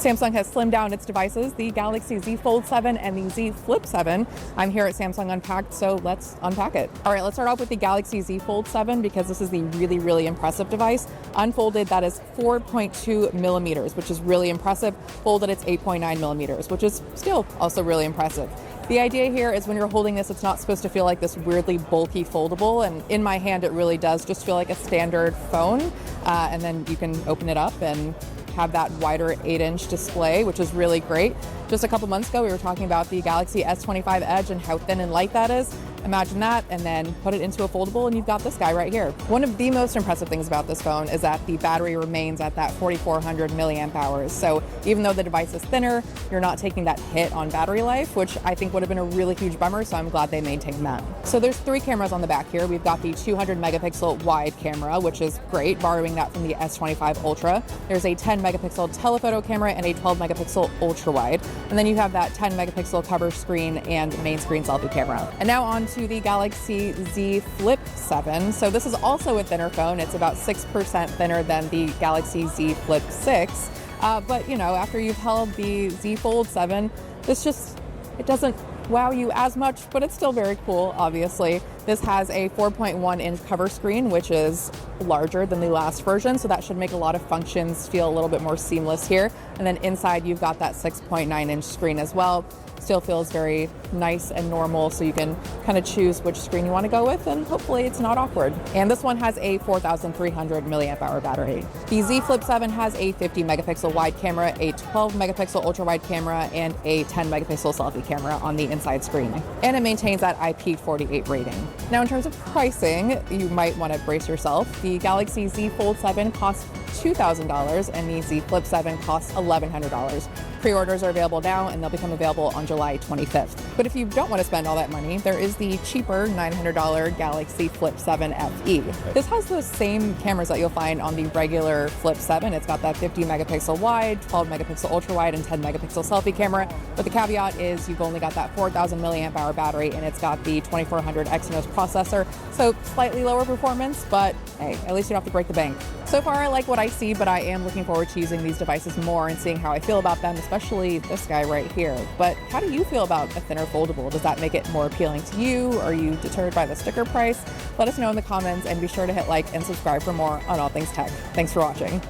Samsung has slimmed down its devices, the Galaxy Z Fold 7 and the Z Flip 7. I'm here at Samsung Unpacked, so let's unpack it. All right, let's start off with the Galaxy Z Fold 7 because this is the really impressive device. Unfolded, that is 4.2 millimeters, which is really impressive. Folded, it's 8.9 millimeters, which is still also really impressive. The idea here is when you're holding this, it's not supposed to feel like this weirdly bulky foldable, and in my hand it really does just feel like a standard phone, and then you can open it up and have that wider 8-inch display, which is really great. Just a couple months ago, we were talking about the Galaxy S25 Edge and how thin and light that is. Imagine that, and then put it into a foldable, and you've got this guy right here. One of the most impressive things about this phone is that the battery remains at that 4,400 milliamp hours. So even though the device is thinner, you're not taking that hit on battery life, which I think would have been a really huge bummer, so I'm glad they maintained that. So there's 3 cameras on the back here. We've got the 200 megapixel wide camera, which is great, borrowing that from the S25 Ultra. There's a 10 megapixel telephoto camera and a 12 megapixel ultra wide. And then you have that 10 megapixel cover screen and main screen selfie camera. And now on to the Galaxy Z Flip 7. So this is also a thinner phone. It's about 6% thinner than the Galaxy Z Flip 6. But you know, after you've held the Z Fold 7, it doesn't wow you as much, but it's still very cool, obviously. This has a 4.1-inch cover screen, which is larger than the last version, so that should make a lot of functions feel a little bit more seamless here. And then inside, you've got that 6.9-inch screen as well. Still feels very nice and normal, so you can kind of choose which screen you want to go with, and hopefully it's not awkward. And this one has a 4,300 milliamp hour battery. The Z Flip 7 has a 50 megapixel wide camera, a 12 megapixel ultra wide camera, and a 10 megapixel selfie camera on the inside screen. And it maintains that IP48 rating. Now, in terms of pricing, you might want to brace yourself. The Galaxy Z Fold 7 costs $2,000 and the Z Flip 7 costs $1,100. Pre-orders are available now, and they'll become available on July 25th. But if you don't want to spend all that money, there is the cheaper $900 Galaxy Flip 7 FE. This has those same cameras that you'll find on the regular Flip 7. It's got that 50 megapixel wide, 12 megapixel ultra wide, and 10 megapixel selfie camera. But the caveat is you've only got that 4,000 milliamp hour battery, and it's got the 2400 Exynos processor. So slightly lower performance, but hey, at least you don't have to break the bank. So far, I like what I see, but I am looking forward to using these devices more and seeing how I feel about them, especially this guy right here. But how do you feel about a thinner foldable? Does that make it more appealing to you? Are you deterred by the sticker price? Let us know in the comments, and be sure to hit like and subscribe for more on all things tech. Thanks for watching.